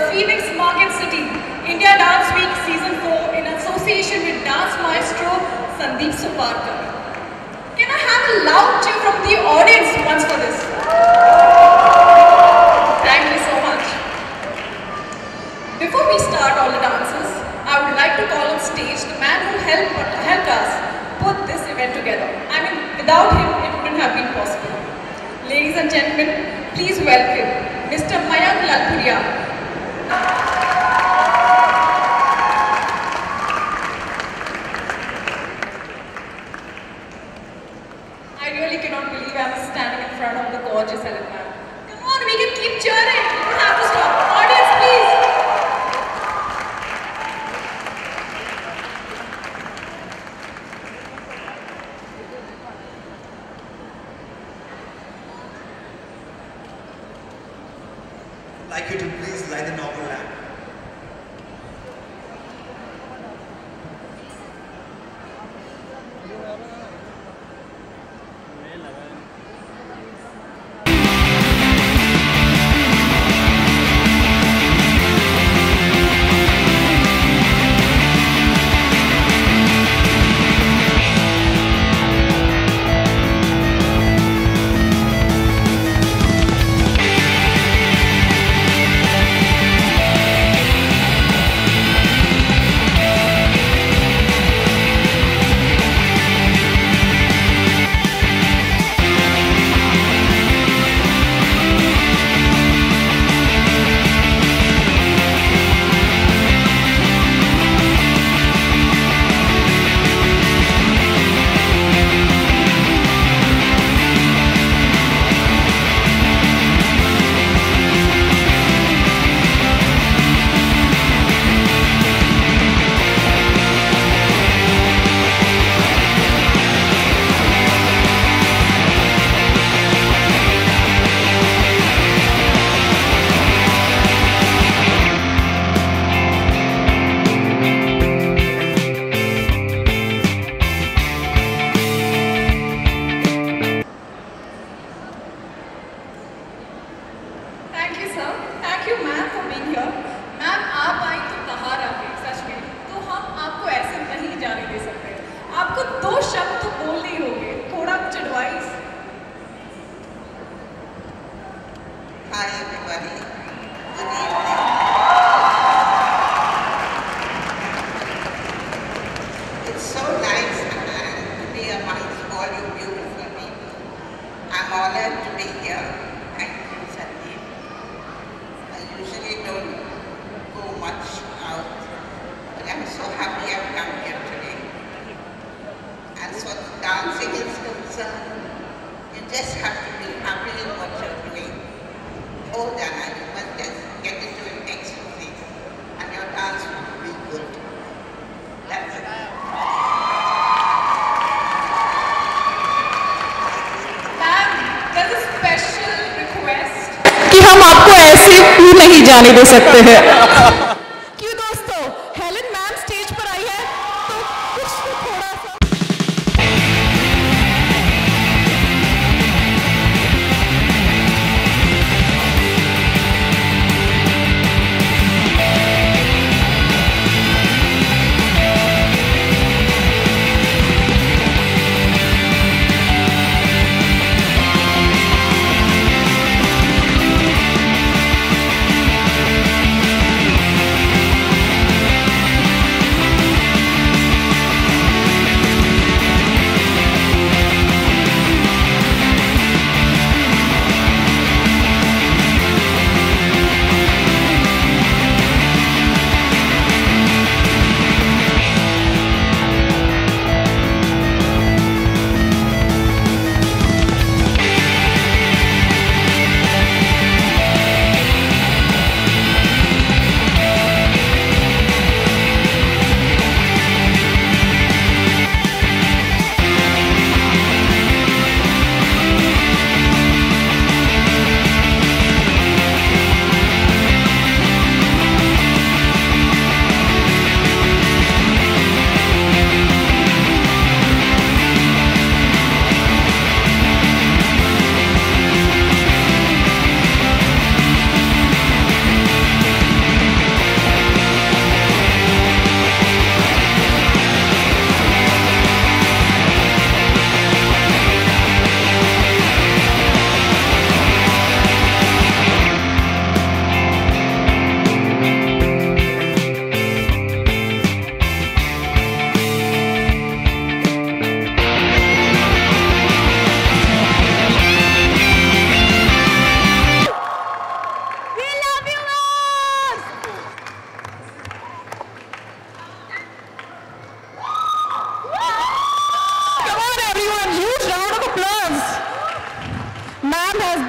Phoenix Market City, India Dance Week Season 4 in association with dance maestro Sandeep Suparkar. Can I have a loud cheer from the audience once for this? Thank you so much. Before we start all the dances, I would like to call on stage the man who helped us put this event together. I mean, without him, it wouldn't have been possible. Ladies and gentlemen, please welcome Mr. Mayank Lalpuria. I really cannot believe I'm standing in front of the gorgeous Helen ma'am. Come on, we can keep cheering. You don't have to stop. Audience, please. I'd like you to please light the novel lamp. Hi everybody, good evening. It's so nice to be amongst all you beautiful people. I'm honored to be here. Thank you, Sandeep. I usually don't go much out, but I'm so happy I've come here today. As far as dancing is concerned, you just have to be happy in what you're doing. Oh, Dana, you must just get into an ecstasy and your dance will be good. That's it. Ma'am, there's a special request. कि हम आपको ऐसे क्यों नहीं जाने दे सकते हैं। क्यों दोस्तों, हेलन मैम स्टेज पर आई है तो कुछ थोड़ा सा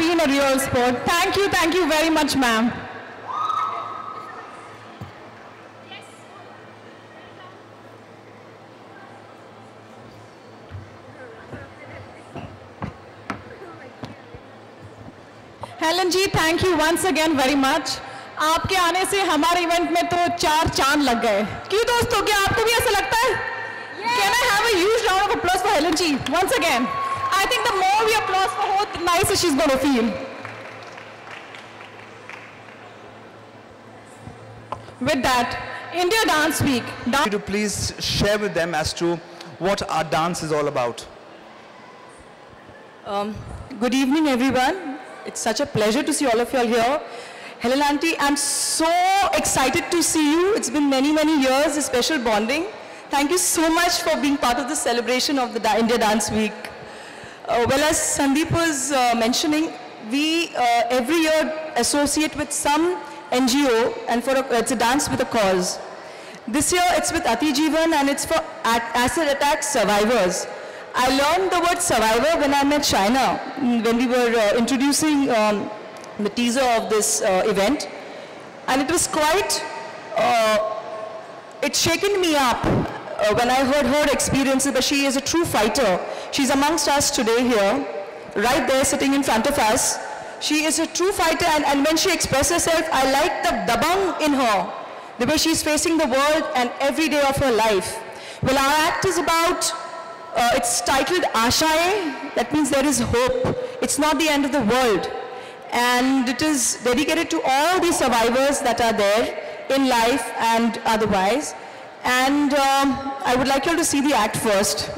been a real sport. Thank you very much, ma'am. Helen ji, thank you once again very much. आपके आने से हमारे इवेंट में तो 4 चांद लग गए. क्यों दोस्तों, क्या आपको भी ऐसा लगता है? Can I have a huge round of applause for Helen ji once again? I think the more we applaud for her, the nicer she's going to feel. With that, India Dance Week. Could you please share with them as to what our dance is all about? Good evening, everyone. It's such a pleasure to see all of you all here. Helen Auntie, I'm so excited to see you. It's been many, many years, a special bonding. Thank you so much for being part of the celebration of the India Dance Week. Well, as Sandeep was mentioning, we every year associate with some NGO, and it's a dance with a cause. This year it's with Ati Jeevan, and it's for acid attack survivors. I learned the word survivor when I met Shaina, when we were introducing the teaser of this event, and it was quite, it's shaken me up when I heard her experiences, but she is a true fighter. She's amongst us today here, right there sitting in front of us. She is a true fighter, and when she expresses herself, I like the dabang in her, the way she's facing the world and every day of her life. Well, our act is about, it's titled Ashaye, that means there is hope. It's not the end of the world. And it is dedicated to all the survivors that are there in life and otherwise. And I would like you all to see the act first.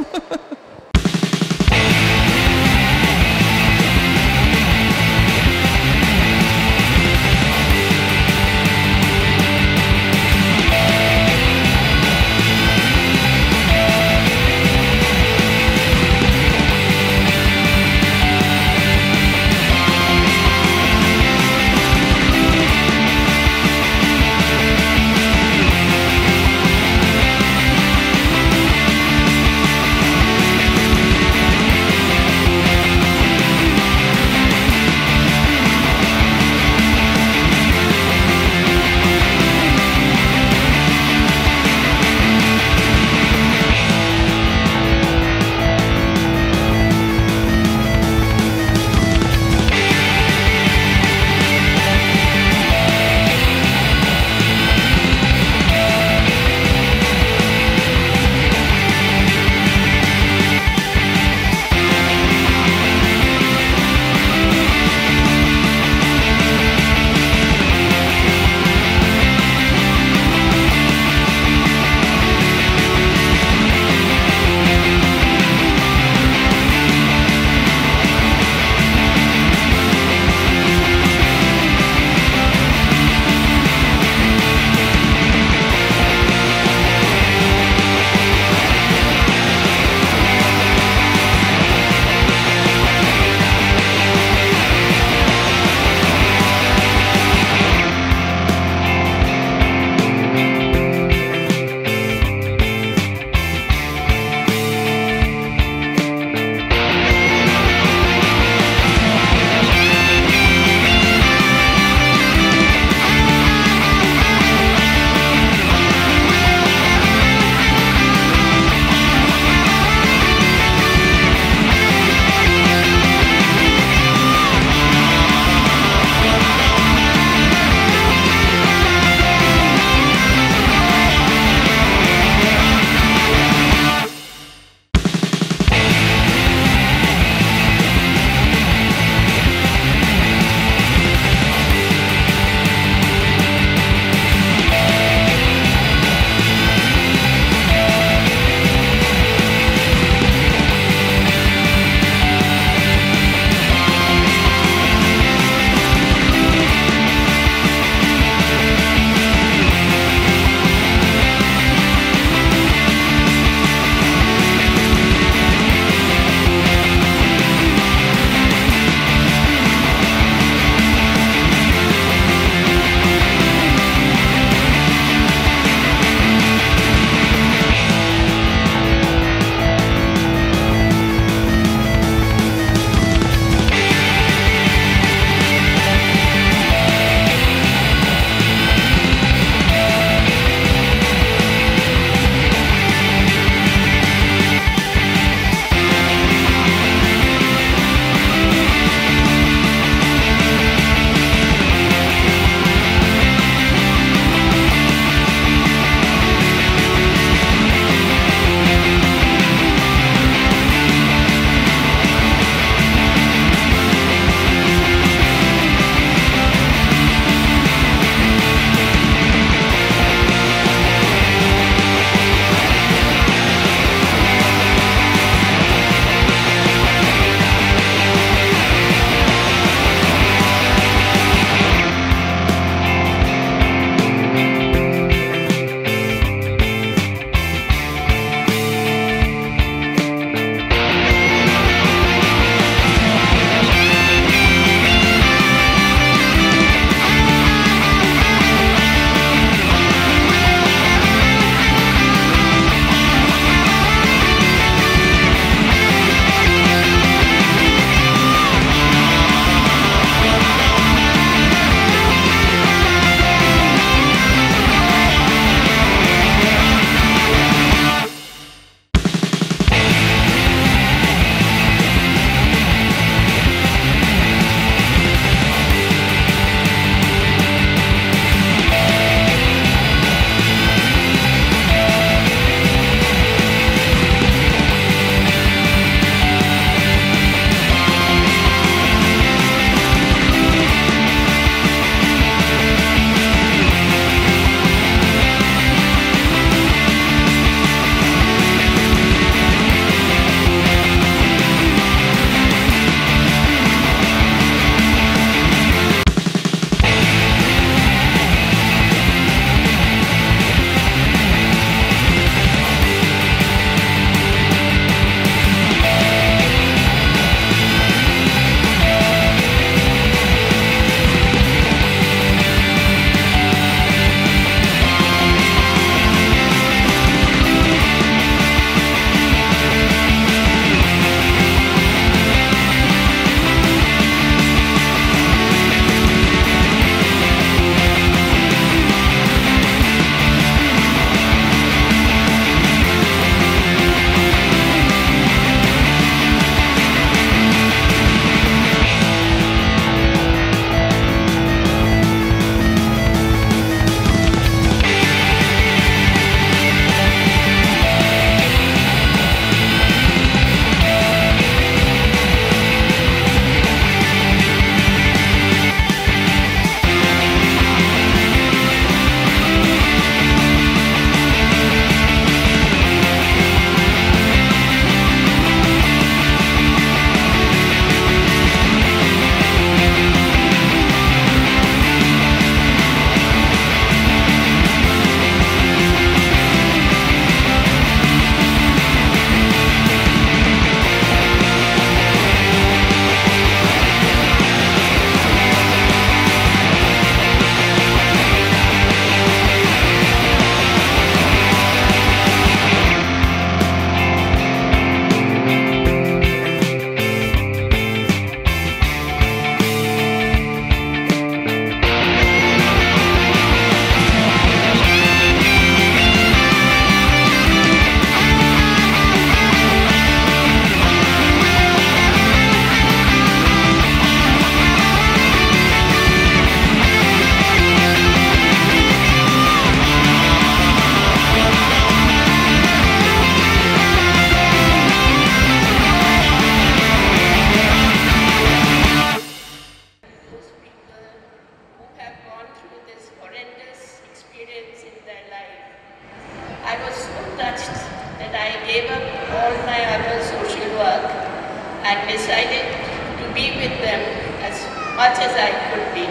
much as I could be.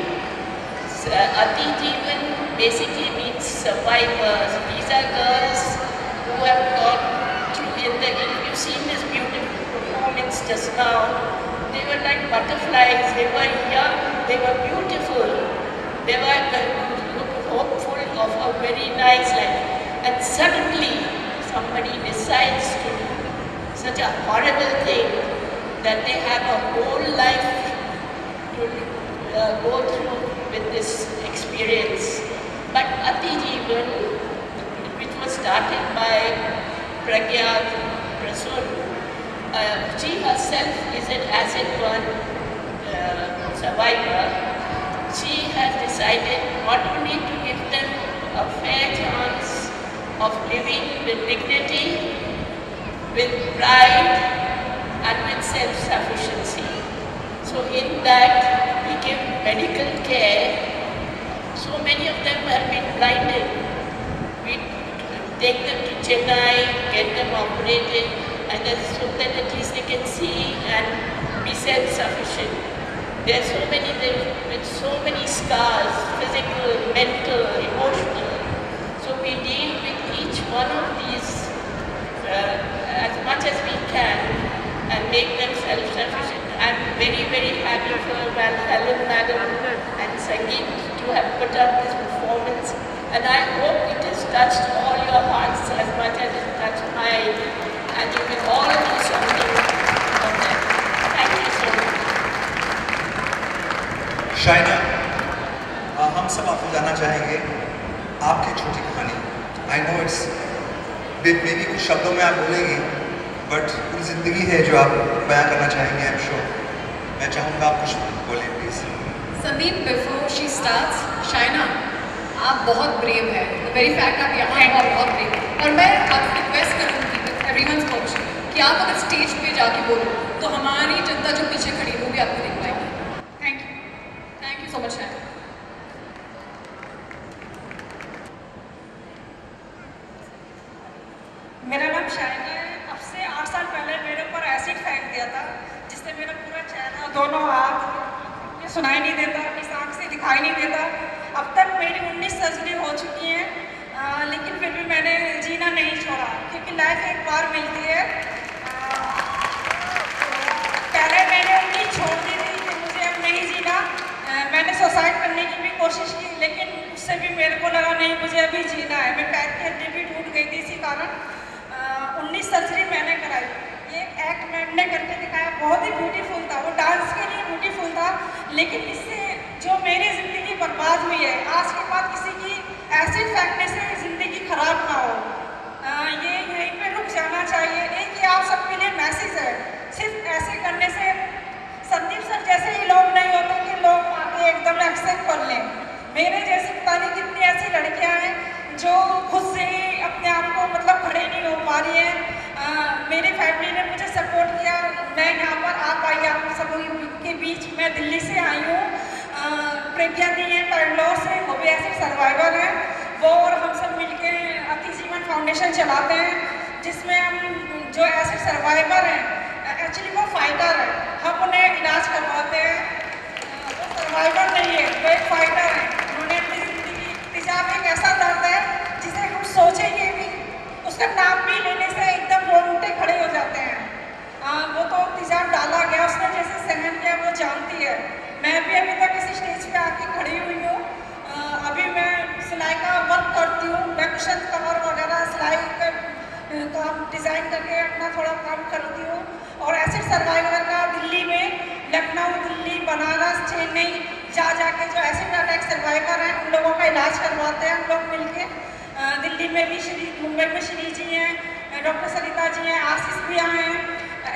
Ati Jeevan basically means survivors. These are girls who have gone through you've seen this beautiful performance just now. They were like butterflies, they were young, they were beautiful, they were hopeful of a very nice life. And suddenly somebody decides to do such a horrible thing that they have a whole life to go through with this experience. But Ati Jeevan, which was started by Pragya Prasoon, she herself is an acid burn survivor. She has decided not only to give them a fair chance of living with dignity, with pride, and with self-sufficiency. So in that, we give medical care. So many of them have been blinded. We take them to Chennai, get them operated, and so that at least they can see and be self-sufficient. There are so many with so many scars, physical, mental, emotional. So we deal with each one of these as much as we can and make them self-sufficient. I'm very, very happy for Helen Madam and Sangeet to have put up this performance, and I hope it has touched all your hearts as much as it touched mine, and you will all do something from them. Thank you so much. Shaina, हम सब आपको जानना चाहेंगे आपकी छोटी कहानी. I know it's may be कुछ शब्दों में आप बोलेंगी, बट पूरी ज़िंदगी है जो आप बयां करना चाहेंगे. I am sure. मैं चाहूँगा आप कुछ बोलें please. Sandeep, before she starts, Shaina, आप बहुत ब्रेव है. द वेरी फैक्ट आप यहाँ हैं, आप बहुत ब्रेव. और मैं आपसे रिक्वेस्ट करूँगी विद एवरीवन्स परमिशन कि आप अगर स्टेज पे जाके बोलो तो हमारी जनता जो पीछे खड़ी है वो भी आपको देख पाएगी. Thank you so much. Shaina, मेरा नाम शाइना है. अब से 8 साल पहले मेरे ऊपर एसिड फेंक दिया था, जिससे मेरा पूरा चेहरा, दोनों हाथ सुनाई नहीं देता, इस आँख से दिखाई नहीं देता. अब तक मेरी 19 सर्जरी हो चुकी हैं, लेकिन फिर भी मैंने जीना नहीं छोड़ा, क्योंकि लाइफ एक बार मिलती है. पहले मैंने उम्मीद छोड़ दी थी कि मुझे अब नहीं जीना. मैंने सुसाइड करने की भी कोशिश की, लेकिन उससे भी मेरे को लगा नहीं, मुझे अभी जीना है. मैं पैर की हड्डी भी टूट गई थी, इसी कारण 19 सर्जरी मैंने कराई. ये एक्ट मैंने करके दिखाया, बहुत ही ब्यूटीफुल था. वो डांस के लिए ब्यूटीफुल था, लेकिन इससे जो मेरी ज़िंदगी बर्बाद हुई है, आज के बाद किसी की एसिड फेंकने से ज़िंदगी खराब ना हो. ये यहीं पे रुक जाना चाहिए. एक ही आप सबके लिए मैसेज है. सिर्फ ऐसे करने से संदीप सर जैसे ही लोग नहीं होते कि लोग आके एकदम एक्सेप्ट कर लें. मेरे जैसे पता नहीं कितनी ऐसी लड़कियाँ हैं जो खुद से ही अपने आप को मतलब खड़े नहीं हो पा रही हैं. मेरी फैमिली ने मुझे सपोर्ट किया. मैं यहाँ पर आ पाई आप सब के बीच. मैं दिल्ली से आई हूँ. प्रज्ञा दी है बैंगलोर से, वो भी ऐसे सर्वाइवर हैं. वो और हम सब मिलके अति जीवन फाउंडेशन चलाते हैं, जिसमें हम जो ऐसे सर्वाइवर हैं, एक्चुअली वो फाइटर है, हम उन्हें इलाज करवाते हैं. वो सर्वाइवर नहीं है, वो एक फाइटर है. उन्होंने अपनी ज़िंदगी, तेजाब एक ऐसा दर्द है जिसे हम सोचेंगे भी, उसका नाम भी लेने से एकदम रोंगटे खड़े हो जाते हैं. वो तो तेजाब डाला गया, उसने जैसे सहन किया वो जानती है. मैं भी अभी तक इसी स्टेज पे आके खड़ी हुई हूँ. अभी मैं सिलाई का वर्क करती हूँ. मैं कुशन कवर वगैरह सिलाई का काम डिज़ाइन करके अपना थोड़ा काम करती हूँ. और ऐसे सर्वाइवर का दिल्ली में, लखनऊ, दिल्ली, बनारस, चेन्नई जाके जो एसिड अटैक सर्वाइवर हैं उन लोगों का इलाज करवाते हैं हम लोग मिलके. दिल्ली में भी मुंबई में श्री जी हैं, डॉक्टर सरिता जी हैं, आशीष भी आए हैं.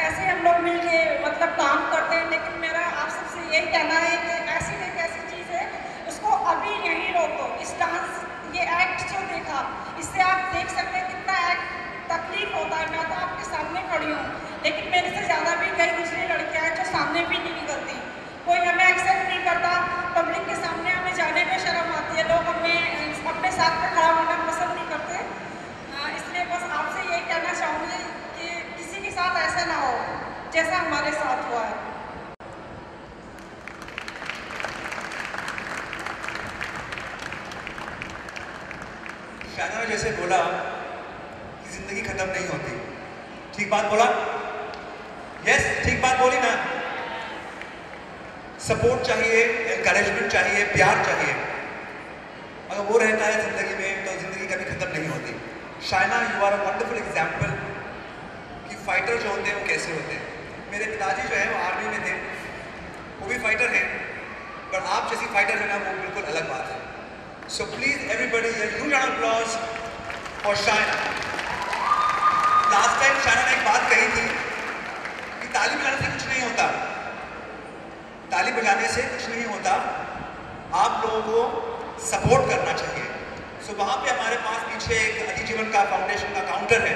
ऐसे हम लोग मिलके मतलब काम करते हैं. लेकिन मेरा आप सबसे यही कहना है कि एसिड एक ऐसी चीज़ है, उसको अभी यहीं रोको. इस डांस, ये एक्ट जो देखा, इससे आप देख सकते हैं कितना एक्ट तकलीफ होता है. मैं तो आपके सामने खड़ी हूँ, लेकिन मेरे से ज़्यादा भी कई दूसरी लड़कियाँ हैं जो सामने भी नहीं निकलती. कोई हमें एक्सेप्ट नहीं करता. पब्लिक के सामने हमें जाने में शर्म आती है. लोग हमें अपने साथ में खड़ा होना पसंद नहीं करते. इसलिए बस आपसे यही कहना चाहूँगी कि किसी के साथ ऐसा ना हो जैसा हमारे साथ हुआ है. शायना ने जैसे बोला कि जिंदगी खत्म नहीं होती, ठीक बात बोला? यस, ठीक बात बोली ना? सपोर्ट चाहिए, एनकरेजमेंट चाहिए, प्यार चाहिए। अगर वो रहता है जिंदगी में तो जिंदगी कभी खत्म नहीं होती। Shaina, you are a wonderful example कि फाइटर जो होते हैं वो कैसे होते हैं। मेरे पिताजी जो है वो आर्मी में थे, वो भी फाइटर हैं, पर आप जैसी फाइटर है ना वो बिल्कुल अलग बात है। So please everybody a huge round of applause for Shaina. Last time Shaina ने एक बात कही थी कि ताली बजाने से कुछ नहीं होता, ताली बजाने से कुछ नहीं होता, आप लोगों को सपोर्ट करना चाहिए। सो वहाँ पे हमारे पास पीछे एक अतिजीवन का फाउंडेशन का काउंटर है।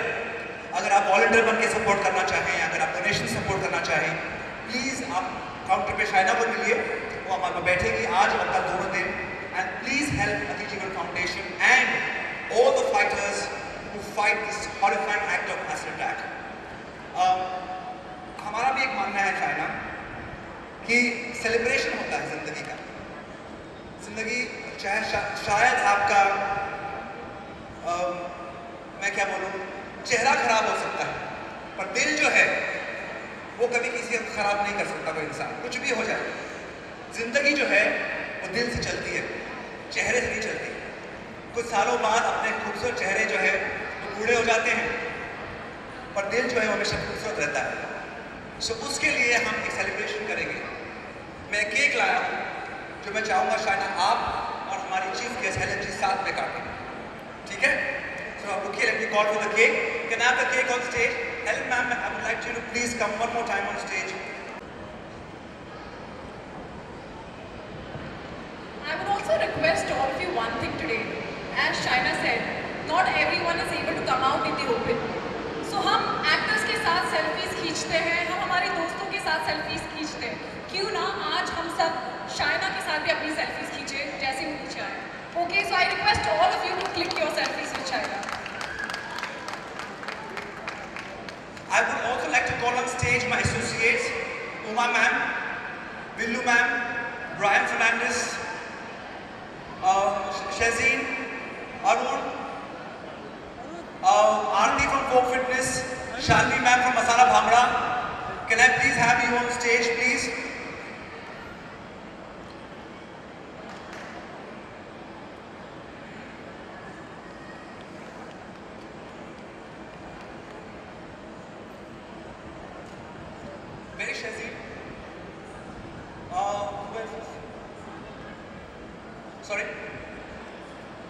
अगर आप वॉलंटियर बन के सपोर्ट करना चाहें, अगर आप डोनेशन सपोर्ट करना चाहें, प्लीज़ आप काउंटर पे शायना को मिलिए, वो हमारे पास बैठेगी आज और कल दोनों दिन। And please help Atijeevan foundation and all the fighters who fight this horrifying act of acid attack. हमारा भी एक मानना है शायना कि सेलिब्रेशन होता है ज़िंदगी का। ज़िंदगी चाहे शायद आपका मैं क्या बोलूँ, चेहरा खराब हो सकता है, पर दिल जो है वो कभी किसी को खराब नहीं कर सकता कोई इंसान, कुछ भी हो जाए। जिंदगी जो है वो दिल से चलती है, चेहरे से नहीं चलती। कुछ सालों बाद अपने खूबसूरत चेहरे जो है वो बूढ़े हो जाते हैं, पर दिल जो है हमेशा खूबसूरत रहता है। सो उसके लिए हम एक सेलिब्रेशन करेंगे। मैं केक लाया हूँ जो मैं चाहूँगा शायना आप और हमारी चीफ गेस्ट हेलन जी साथ में काटें, ठीक है? So okay, let me call for the cake. Can I have the cake on stage? Helen ma'am, I would like you to please come one more time on stage. I would also request all of you one thing today. As Shaina said, not everyone is able to come out in the open. So हम actors के साथ selfies खींचते हैं, हम हमारे दोस्तों के साथ selfies खींचते हैं। क्यों ना आज हम सब शाइना के साथ भी अपनी selfies खींचे जैसे वो नीचे आए। Okay, so I request all of you to click your selfies with Shaina. I would also like to call on stage my associates, Uma ma'am, Villu ma'am, Brian Fernandez, Shazeen, Arun, Aarti from Folk Fitness, Shalvi ma'am from Masala Bhangra. Can I please have you on stage, please? Where is Shazeen? Who else? Sorry?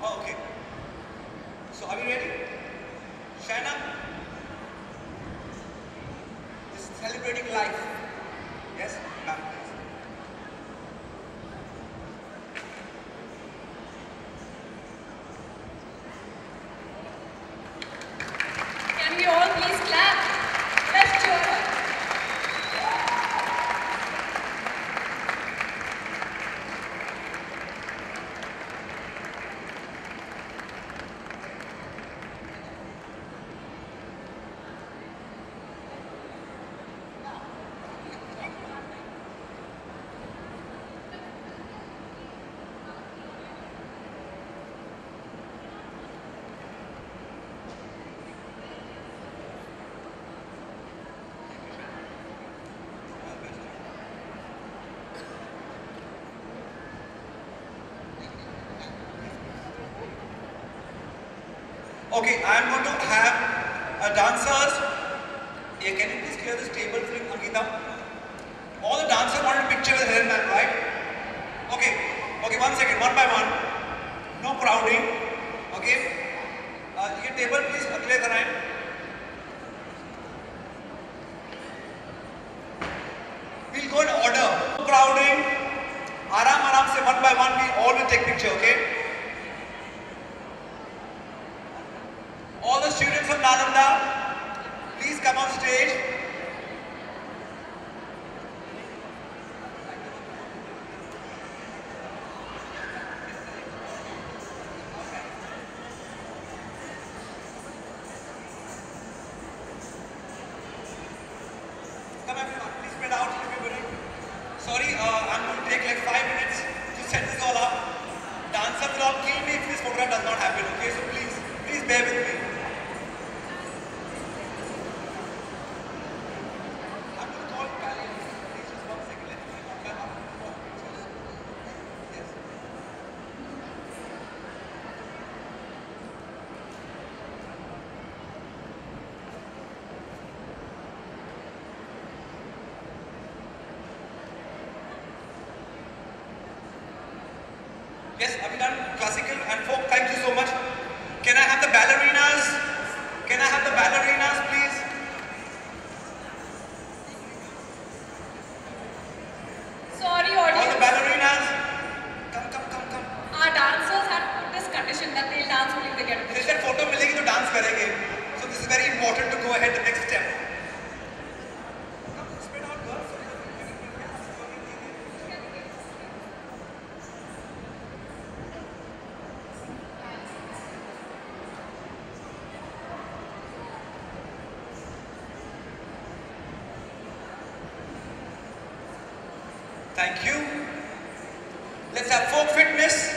Oh, okay. So are we ready? Shaina is celebrating life. Yes, ma'am, please. Can we all please clap? Let's cheer her. Okay, I am going to have dancers. Yeah, can you please clear this table for Ankita? All the dancers wanted a picture with Helen ma'am, right? Okay, okay, 1 second, one by one. No crowding. Okay. ये table please clear कराएं. We'll go in order. No crowding. आराम से one by one we all will take picture, okay? All the students from Nalanda, please come on stage. Come everyone, please spread out everybody. Sorry, I'm going to take like 5 minutes to set this all up. Dancers will all kill me if this photograph does not happen, okay? So please. bear with me. I'm going to call Kali. Please just 1 second. Let me call back up. Yes. Yes, have you done classical and folk? Thank you so much. Can I have the ballerinas? Can I have the ballerinas, please? Sorry, All audience. the ballerinas. Come. Our dancers had put this condition that they'll dance only if they get a If that photo मिलेगी तो dance करेंगे. So this is very important to go ahead the next step. Come, spread out, girls. Thank you. Let's have folk fitness.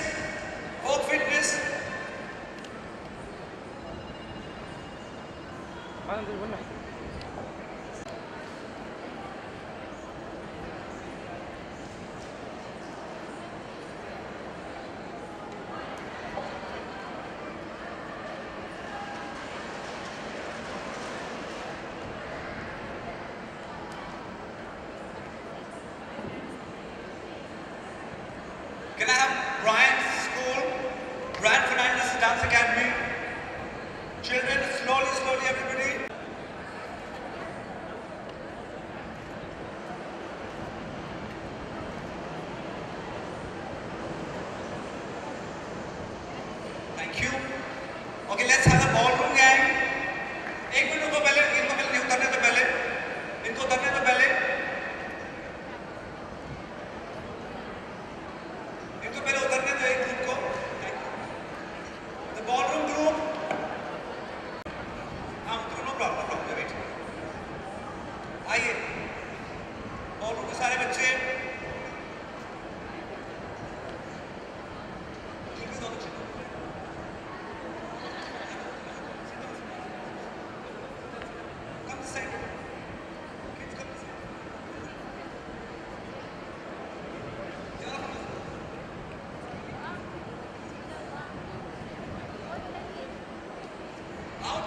Folk fitness. Can I have Brian's school, Brian Fernandez Dance Academy? Children, slowly, everybody. Thank you. Okay, let's have the ballroom gang. एक minute रुको पहले, इनको पहले नहीं उतरने तो पहले, इनको उतरने तो पहले, इनको पहले उतरने दो एक ग्रुप को. Thank you. The ballroom group. हाँ उतरो, no problem, wait. आइए. ballroom के सारे बच्चे. Come this side. Kids, come this side. Out.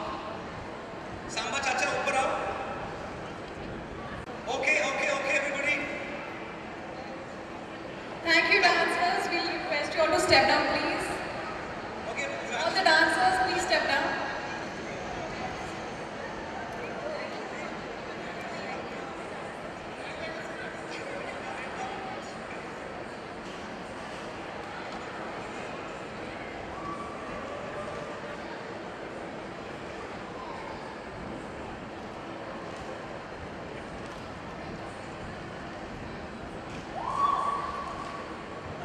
Samba chacha, ऊपर आओ. Okay, everybody. Thank you, dancers. We'll request you all to step down, please. Okay, All the dancers, please step down.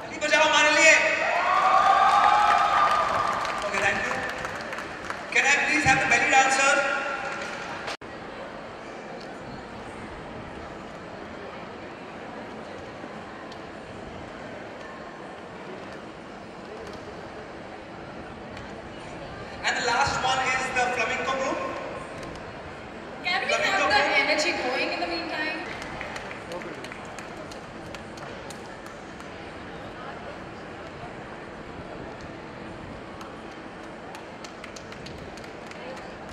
ताली बजाओ हमारे लिए. Okay, thank you. Can I please have the belly dancer? And the last one is the flamenco group. Can we have the energy going in the meantime?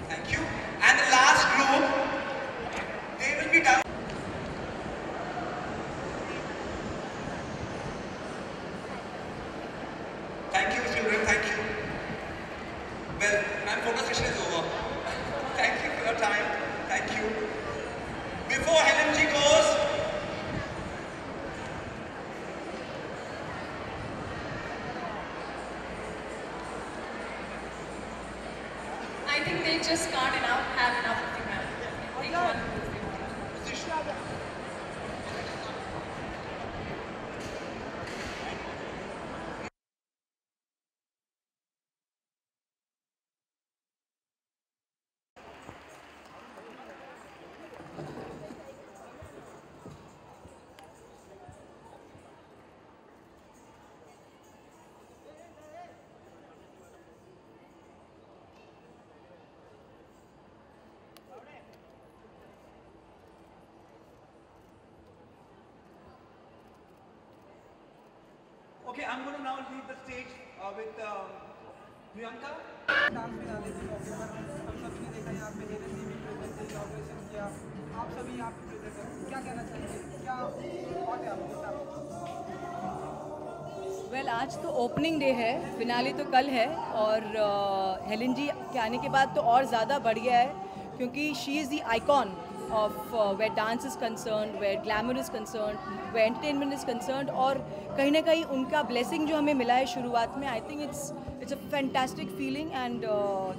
Thank you. And the last group, they will be done. Thank you, children. Thank you. Well, my photo session is over. Thank you for your time. Thank you. Before Helen ji goes, I think they just can't have enough of the man. They can't. Okay, I'm going to now leave the stage with Priyanka. Dance finale के मौके पर हम सभी ने देखा यहाँ पे Helen जी भी प्रेजेंट थे, इनॉग्रेशन किया, आप सभी यहाँ पे प्रेजेंट हैं, क्या कहना चाहेंगे, क्या बात है आपके साथ? वेल, आज तो ओपनिंग डे है, फिनाले तो कल है और हेलन जी के आने के बाद तो और ज़्यादा बढ़ गया है क्योंकि she is the icon of where dance is concerned, where glamour is concerned, where entertainment is concerned और कहीं ना कहीं उनका blessing जो हमें मिला है शुरुआत में, I think it's a fantastic feeling and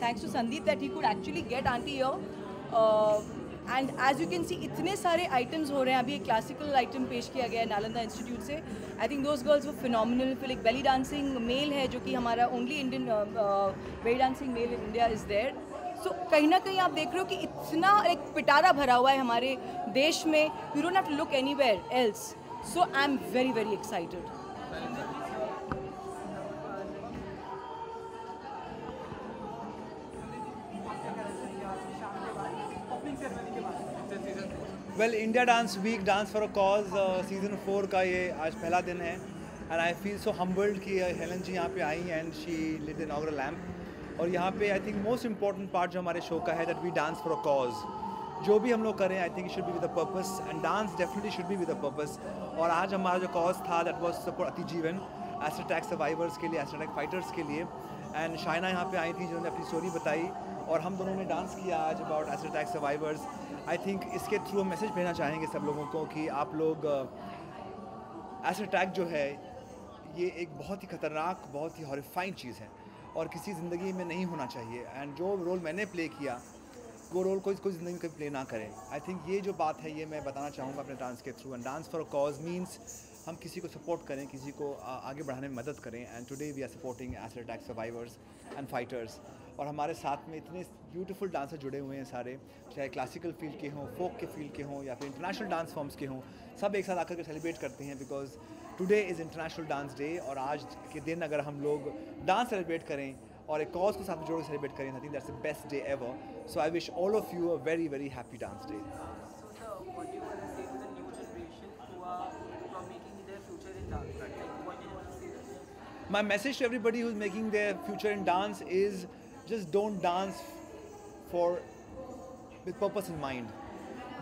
thanks to Sandeep that he could actually get auntie here and as you can see इतने सारे items हो रहे हैं. अभी एक classical item पेश किया गया है नालंदा इंस्टीट्यूट से. I think those girls were phenomenal. फिर एक belly dancing male है जो कि हमारा only Indian belly dancing male in India is there. So कहीं ना कहीं आप देख रहे हो कि इतना एक पिटारा भरा हुआ है हमारे देश में. You don't have to look anywhere else. So I'm very very excited. Well, India Dance Week, Dance for a Cause season 4 का ये आज पहला दिन है and I feel so humbled कि हेलन जी यहाँ पे आई and she lit the inaugural lamp. और यहाँ पे I think most important part जो हमारे शो का है that we dance for a cause. जो भी हम लोग करें I think it should be with a purpose and dance definitely should be with a purpose. और आज हमारा जो कॉज था that was support Atijeevan, acid attack survivors के लिए, एसिड अटैक फाइटर्स के लिए. एंड शाइना यहाँ पे आई थी जिन्होंने अपनी स्टोरी बताई और हम दोनों ने डांस किया आज about acid attack survivors. I think इसके थ्रू हम मैसेज भेजना चाहेंगे सब लोगों को कि आप लोग एसिड अटैक जो है ये एक बहुत ही खतरनाक, बहुत ही हॉरिफाइंग चीज़ है और किसी ज़िंदगी में नहीं होना चाहिए. एंड जो रोल मैंने प्ले किया वो रोल कोई ज़िंदगी में कभी प्ले ना करे. आई थिंक ये जो बात है ये मैं बताना चाहूँगा अपने डांस के through. And dance for a cause means हम किसी को सपोर्ट करें, किसी को आगे बढ़ाने में मदद करें. And today we are supporting acid attack survivors and fighters. और हमारे साथ में इतने ब्यूटीफुल डांसर जुड़े हुए हैं सारे, चाहे क्लासिकल फील्ड के हों, फोक के फील्ड के हों या फिर इंटरनेशनल डांस फॉर्म्स के हों. सब एक साथ आकर के सेलिब्रेट करते हैं because today is international dance day. और आज के दिन अगर हम लोग डांस सेलिब्रेट करें और एक कॉज को साथ जोड़ सेलिब्रेट करें, I think that's the best day ever. So I wish all of you a very very happy dance day. My message to everybody who's making their future in dance is just don't dance with purpose in mind.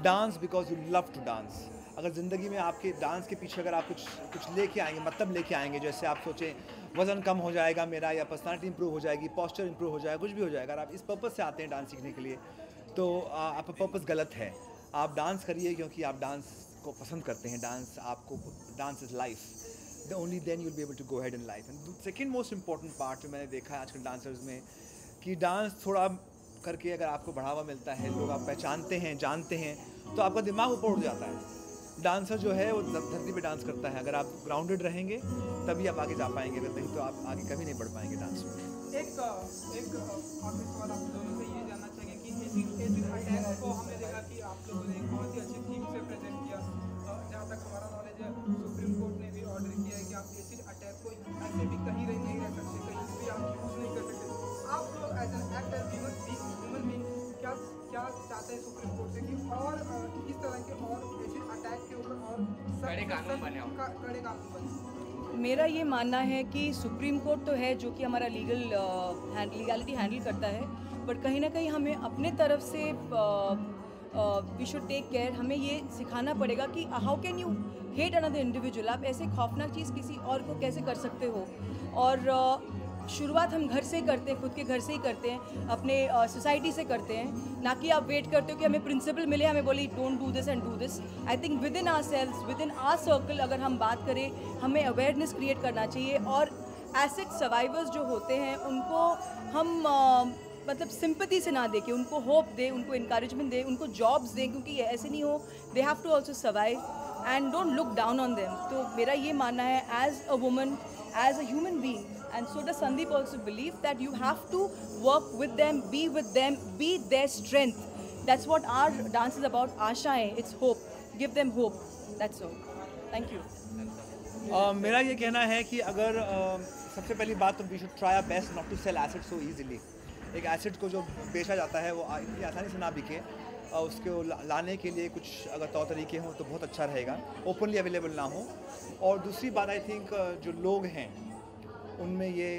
Dance because you love to dance. अगर ज़िंदगी में आपके dance के पीछे अगर आप कुछ लेके आएंगे, मतलब लेके आएंगे, जैसे आप सोचें वज़न कम हो जाएगा मेरा या पर्सनालिटी इंप्रूव हो जाएगी, पोस्चर इंप्रूव हो जाएगा, कुछ भी हो जाएगा. अगर आप इस पर्पस से आते हैं डांस सीखने के लिए तो आपका पर्पस गलत है. आप डांस करिए क्योंकि आप डांस को पसंद करते हैं. Dance is life. Only then you'll be able to go ahead in life. And the second most important part जो मैंने देखा है आजकल डांसर्स में कि डांस थोड़ा करके अगर आपको बढ़ावा मिलता है, लोग आप पहचानते हैं, जानते हैं, तो आपका दिमाग ऊपर उठ जाता है. डांसर जो है वो धरती पे डांस करता है. अगर आप ग्राउंडेड रहेंगे तभी आप आगे जा पाएंगे, अगर नहीं तो आप आगे कभी नहीं बढ़ पाएंगे डांस में. एक आखिरी सवाल आप दोनों से ये जानना चाहेंगे कि एसिड अटैक को हमने देखा कि आप लोगों ने एक बहुत ही अच्छी थीम से प्रेजेंट किया. जहाँ तक हमारा नॉलेज है सुप्रीम कोर्ट ने भी ऑर्डर किया है कि आप एसिड अटैक को ऐसे भी कहीं नहीं रह सकते, कहीं भी आप यूज़ नहीं कर सकते. आप लोग as an actor human being क्या चाहते हैं सुप्रीम कोर्ट से कि और इस तरह के और एसिड अटैक के ऊपर और कड़े कानून बने? मेरा ये मानना है कि सुप्रीम कोर्ट तो है जो कि हमारा लीगैलिटी हैंडल करता है, बट कहीं ना कहीं हमें अपने तरफ से वी शुड टेक केयर. हमें ये सिखाना पड़ेगा कि how can you hate another individual. आप ऐसे खौफनाक चीज़ किसी और को कैसे कर सकते हो. और शुरुआत हम घर से ही करते हैं, खुद के घर से ही करते हैं, अपने सोसाइटी से करते हैं, ना कि आप वेट करते हो कि हमें प्रिंसिपल मिले, हमें बोले don't do this and do this. I think within ourselves, within our circle अगर हम बात करें, हमें अवेयरनेस क्रिएट करना चाहिए. और एसिड सर्वाइवर्स जो होते हैं उनको हम मतलब सिंपैथी से ना देके उनको होप दें, उनको इनकरेजमेंट दें, उनको जॉब्स दें, क्योंकि ऐसे नहीं हो. They have to also survive and don't look down on them. तो मेरा ये मानना है as a woman, as a human being, and so does Sandeep also believe that you have to work with them, be their strength. That's what our dance is about. Ashaएं, it's hope. Give them hope. That's all. Thank you. मेरा ये कहना है कि अगर सबसे पहली बात तो we should try our best not to sell assets so easily. एक एसिड को जो बेचा जाता है वो इतनी आसानी से ना बिके. उसको लाने के लिए कुछ अगर तौर तरीके हों तो बहुत अच्छा रहेगा, ओपनली अवेलेबल ना हो। और दूसरी बात आई थिंक जो लोग हैं उनमें ये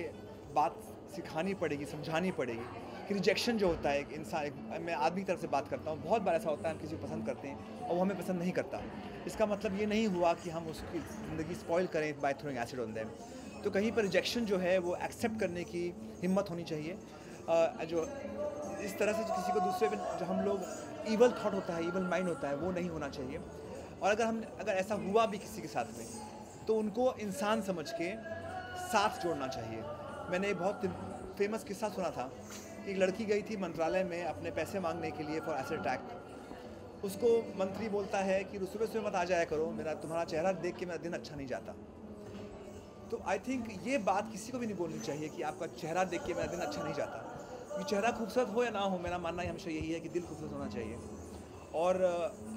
बात सिखानी पड़ेगी, समझानी पड़ेगी कि रिजेक्शन जो होता है एक इंसान, मैं आदमी की तरफ से बात करता हूँ, बहुत बार ऐसा होता है हम किसी को पसंद करते हैं और वो हमें पसंद नहीं करता। इसका मतलब ये नहीं हुआ कि हम उसकी ज़िंदगी स्पॉइल करें by throwing acid on them. तो कहीं पर रिजेक्शन जो है वो एक्सेप्ट करने की हिम्मत होनी चाहिए। जो इस तरह से किसी को दूसरे पे जो हम लोग ईवल थॉट होता है, ईवल माइंड होता है, वो नहीं होना चाहिए। और अगर ऐसा हुआ भी किसी के साथ में तो उनको इंसान समझ के साथ जोड़ना चाहिए। मैंने एक बहुत फेमस किस्सा सुना था, एक लड़की गई थी मंत्रालय में अपने पैसे मांगने के लिए फॉर एसिड अटैक। उसको मंत्री बोलता है कि सुबह सुबह मत आ जाया करो, तुम्हारा चेहरा देख के मेरा दिन अच्छा नहीं जाता। तो आई थिंक ये बात किसी को भी नहीं बोलनी चाहिए कि आपका चेहरा देख के मेरा दिन अच्छा नहीं जाता, क्योंकि चेहरा खूबसूरत हो या ना हो, मेरा मानना हमेशा यही है कि दिल खूबसूरत होना चाहिए। और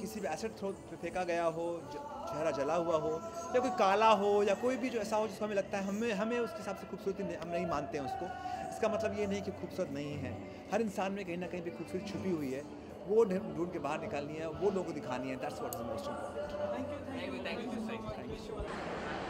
किसी भी एसिड थ्रो फेंका गया हो, चेहरा जला हुआ हो या कोई काला हो या कोई भी जो ऐसा हो जिसको हमें लगता है हमें उसके हिसाब से खूबसूरती हम नहीं मानते हैं उसको, इसका मतलब ये नहीं कि खूबसूरत नहीं है। हर इंसान में कहीं ना कहीं भी खूबसूरती छुपी हुई है, वो ढूंढ के बाहर निकालनी है, वो लोगों को दिखानी है। That's what is most important. Thank you.